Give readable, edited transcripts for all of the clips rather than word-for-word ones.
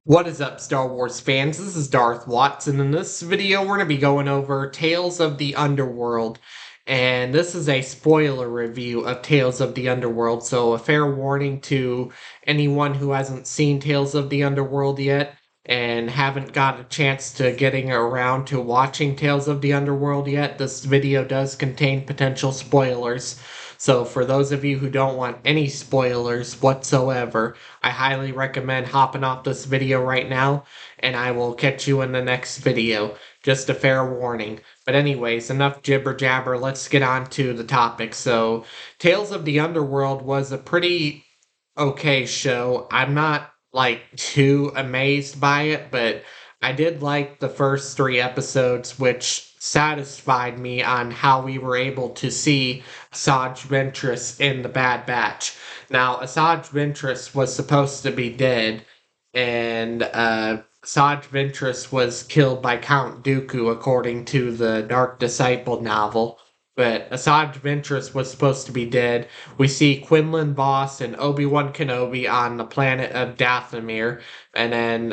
What is up, Star Wars fans? This is Darth Watson. In this video, we're going to be going over Tales of the Underworld. And this is a spoiler review of Tales of the Underworld, so a fair warning to anyone who hasn't seen Tales of the Underworld yet and haven't got a chance to getting around to watching Tales of the Underworld yet. This video does contain potential spoilers. So for those of you who don't want any spoilers whatsoever, I highly recommend hopping off this video right now, and I will catch you in the next video. Just a fair warning. But anyways, enough jibber jabber, let's get on to the topic. So, Tales of the Underworld was a pretty okay show. I'm not like too amazed by it, but I did like the first three episodes, which satisfied me on how we were able to see Asajj Ventress in the Bad Batch. Now, Asajj Ventress was supposed to be dead, and Asajj Ventress was killed by Count Dooku, according to the Dark Disciple novel. But Asajj Ventress was supposed to be dead. We see Quinlan Voss and Obi-Wan Kenobi on the planet of Dathomir, and then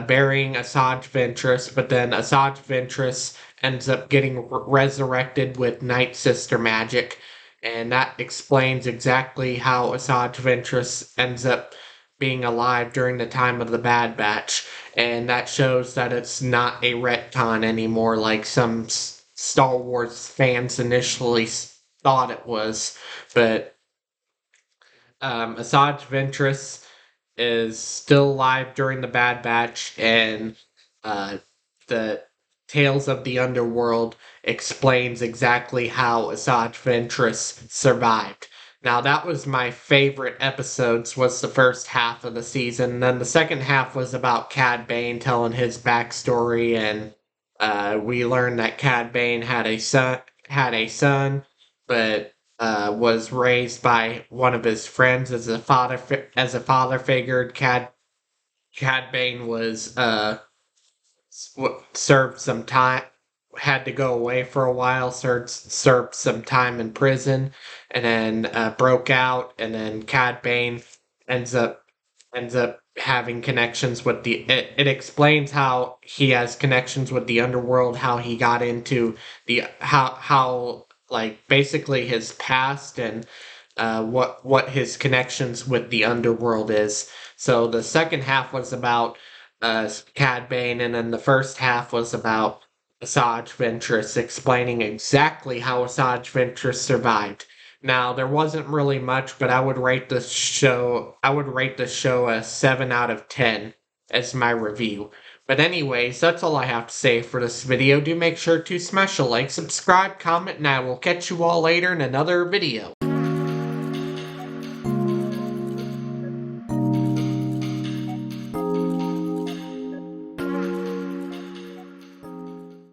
burying Asajj Ventress, but then Asajj Ventress ends up getting resurrected with Night Sister magic, and that explains exactly how Asajj Ventress ends up being alive during the time of the Bad Batch, and that shows that it's not a retcon anymore like some Star Wars fans initially thought it was. But Asajj Ventress is still alive during the Bad Batch, and the Tales of the Underworld explains exactly how Asajj Ventress survived. Now that was my favorite episodes, was the first half of the season. And then the second half was about Cad Bane telling his backstory, and we learned that Cad Bane had a son, but was raised by one of his friends as a father figure. Cad Bane was served some time, had to go away for a while, served some time in prison, and then broke out, and then Cad Bane ends up having connections with it explains how he has connections with the underworld, how he got into the how like basically his past, and what his connections with the underworld is. So the second half was about Cad Bane, and then the first half was about Asajj Ventress, explaining exactly how Asajj Ventress survived. Now, there wasn't really much, but I would rate the show a 7 out of 10 as my review. But anyways, that's all I have to say for this video. Do make sure to smash a like, subscribe, comment, and I will catch you all later in another video.